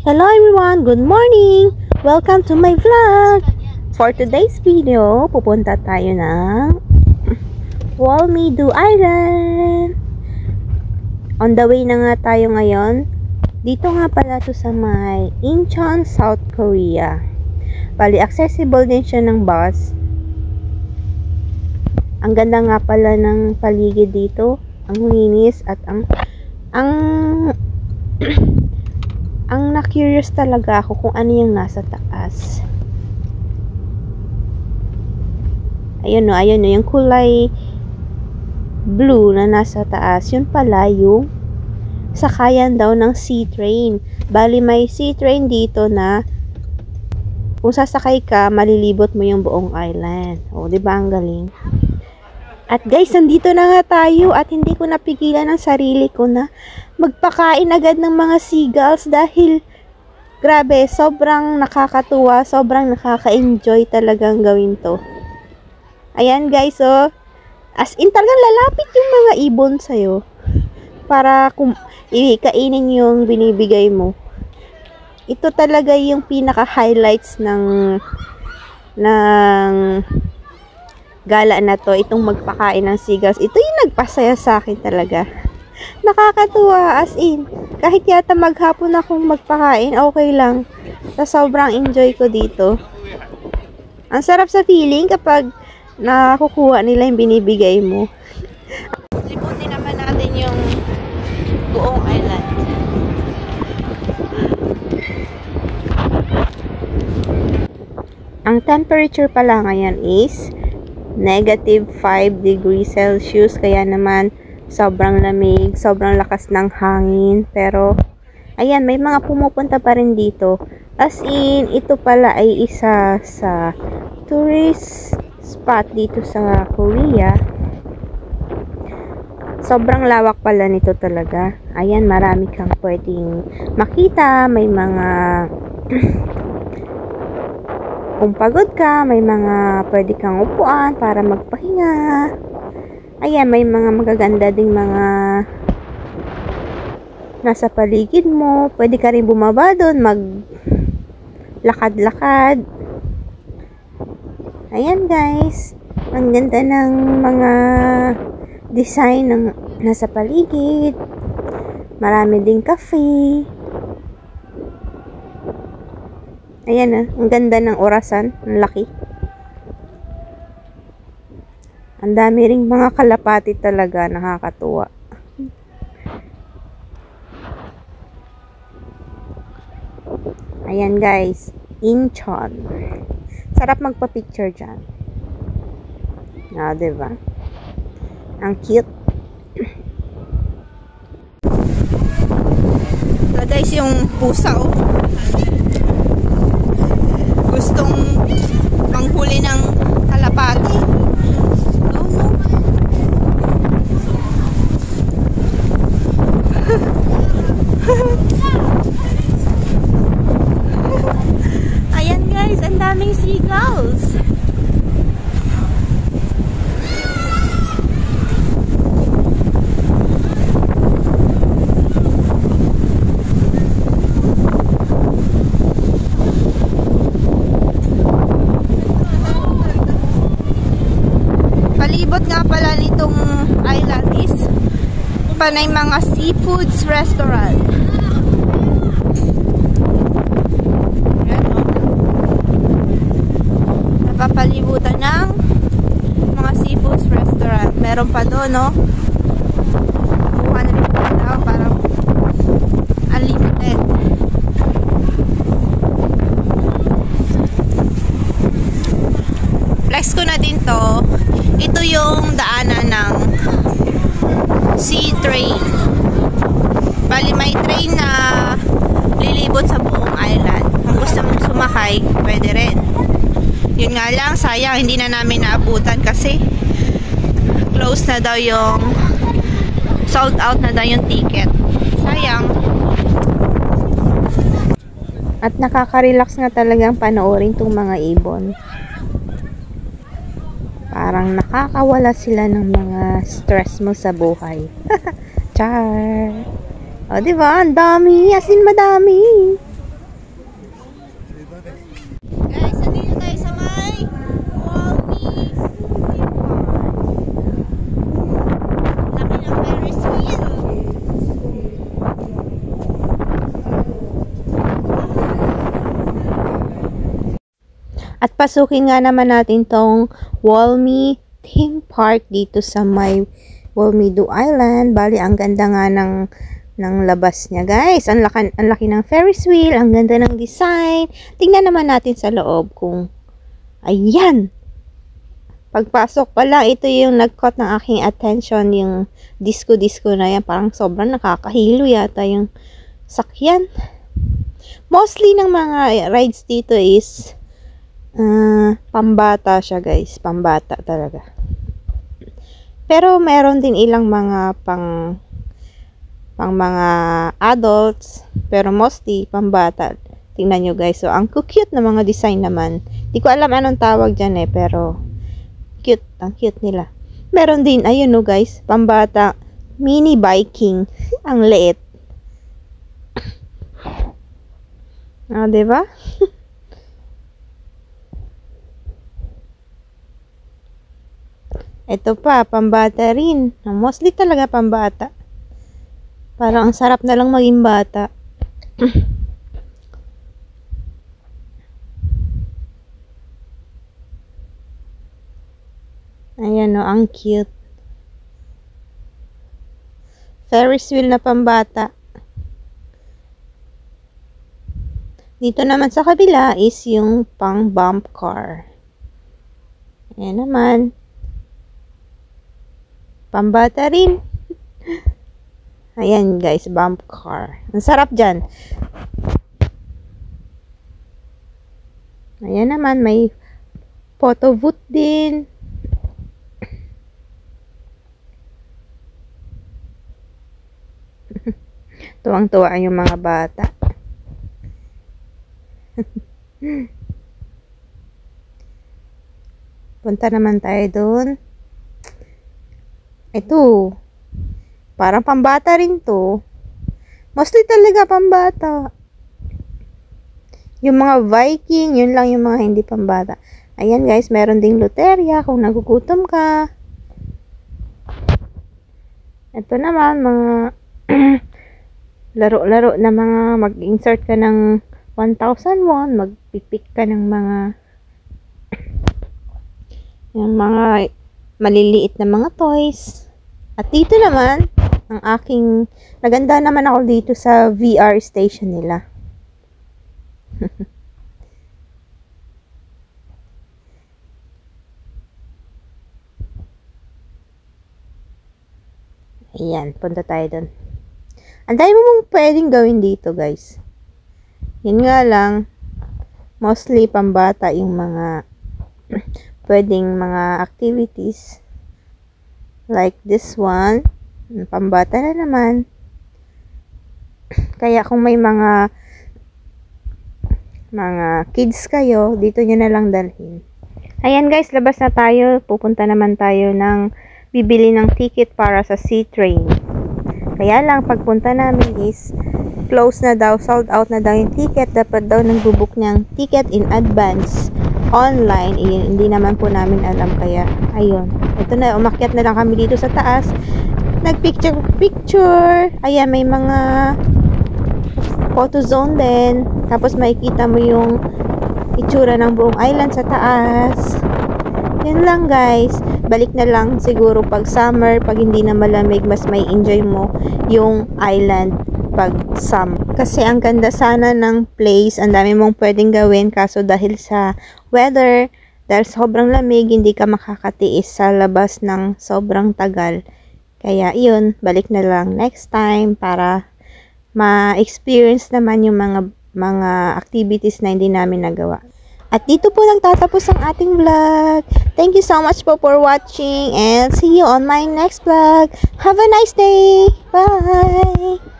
Hello everyone! Good morning! Welcome to my vlog! For today's video, pupunta tayo ng Walmidu Island! On the way na nga tayo ngayon. Dito nga pala to sa may Incheon, South Korea. Bali, accessible din siya ng bus. Ang ganda nga pala ng paligid dito. Ang linis at ang na-curious talaga ako kung ano yung nasa taas. Ayun no, yung kulay blue na nasa taas. Yun pala yung sakayan daw ng sea train. Bali, may sea train dito na kung sasakay ka, malilibot mo yung buong island. O, diba ang galing? At guys, nandito na nga tayo at hindi ko napigilan ang sarili ko na magpakain agad ng mga seagulls dahil grabe, sobrang nakakatuwa, sobrang nakaka-enjoy talagang gawin to. Ayan guys, oh. As in talagang lalapit yung mga ibon sa'yo para kainin yung binibigay mo. Ito talaga yung pinaka-highlights ng gala na to, itong magpakain ng seagulls. Ito yung nagpasaya sa akin talaga. Nakakatuwa, as in. Kahit yata maghapon akong magpakain, okay lang. Sobrang enjoy ko dito. Ang sarap sa feeling kapag nakukuha nila yung binibigay mo. Libutin naman natin yung buong island. Ang temperature pala ngayon is -5 degrees Celsius, kaya naman sobrang lamig, sobrang lakas ng hangin, pero ayan, may mga pumupunta pa rin dito. As in, ito pala ay isa sa tourist spot dito sa Korea. Sobrang lawak pala nito talaga. Ayan, marami kang pwedeng makita, may mga kung pagod ka, may mga pwede kang upuan para magpahinga. Ayan, may mga magaganda ding mga nasa paligid mo. Pwede ka rin bumaba doon, maglakad-lakad. Ayan guys, ang ganda ng mga design ng nasa paligid. Marami ding cafe. Ayan na, ang ganda ng orasan, ang laki. Ang dami ring mga kalapati talaga, nakakatuwa. Ayan guys, Incheon. Sarap magpa-picture dyan. Diba? Ang cute. So guys, yung pusa oh. Gustong panghuli ng kalapati. Oh no. Ayan guys, ang daming seagulls. Palibot nga pala nitong island is panay mga seafoods restaurant. Ayan, oh. Napapalibutan ng mga seafoods restaurant. Meron pa doon, no? 250 daw, parang unlimited. Flex ko na din to. Ito yung daanan ng sea train. Bali, may train na lilibot sa buong island. Kung gusto mong sumakay, pwede rin. Yun nga lang, sayang, hindi na namin naabutan kasi close na daw yung sold out na daw yung ticket. Sayang. At nakaka-relax nga talagang panoorin tong mga ibon. Parang nakakawala sila ng mga stress mo sa buhay. Char! O, diba? Ang dami. As in, madami. At pasukin nga naman natin tong Walmy Theme Park dito sa may Walmedo Island. Bali, ang ganda nga ng labas niya, guys. Ang laki ng Ferris wheel, ang ganda ng design. Tingnan naman natin sa loob kung ayan. Pagpasok pa lang, ito yung nag-caught ng aking attention, yung disco na yan. Parang sobrang nakakahilo yata yung sakyan. Mostly ng mga rides dito is pambata siya, guys. Pambata talaga. Pero meron din ilang mga pang mga adults, pero mostly pambata. Tingnan nyo, guys. So, ang cute na mga design naman. Di ko alam anong tawag dyan pero cute. Ang cute nila. Meron din, ayun no, guys, pambata mini biking. Ang liit. Diba? Ito pa, pambata rin. Mostly talaga pambata. Parang ang sarap na lang maging bata. Ayan o, ang cute. Ferris wheel na pambata. Dito naman sa kabila is yung pang bump car. Ayan naman. Pambata rin. Ayan, guys, bump car. Ang sarap dyan. Ayan naman, may photo booth din. Tuwang-tuwa yung mga bata. Punta naman tayo doon. Ito. Parang pambata rin to. Mostly talaga pambata. Yung mga Viking, yun lang yung mga hindi pambata. Ayan, guys, meron ding loterya kung nagugutom ka. Ito naman, mga laro-laro na mga mag-insert ka ng 1,000 won, mag-pick ka ng mga yung mga maliliit na mga toys. At dito naman, ang aking naganda naman ako dito sa VR station nila. Ayan, punta tayo doon. Ang dami mong pwedeng gawin dito, guys. Yun nga lang, mostly pambata yung mga pwedeng mga activities. Like this one. Pambata na naman. Kaya kung may mga kids kayo, dito nyo na lang dalhin. Ayan, guys, labas na tayo. Pupunta naman tayo ng bibili ng ticket para sa C-Train. Kaya lang, pagpunta namin is close na daw, sold out na daw yung ticket. Dapat daw nagbubook niyang ticket in advance online. Hindi naman po namin alam, kaya ayun. Ito na, umakyat na lang kami dito sa taas. Nagpicture. Ayan, may mga photo zone din. Tapos makikita mo yung itsura ng buong island sa taas. Yun lang, guys. Balik na lang siguro pag summer, pag hindi na malamig, mas may enjoy mo yung island pag summer. Kasi ang ganda sana ng place, ang dami mong pwedeng gawin, kaso dahil sa weather, dahil sobrang lamig, hindi ka makakatiis sa labas ng sobrang tagal. Kaya yun, balik na lang next time para ma-experience naman yung mga activities na hindi namin nagawa. At dito po nagtatapos ang ating vlog. Thank you so much po for watching and see you on my next vlog. Have a nice day. Bye!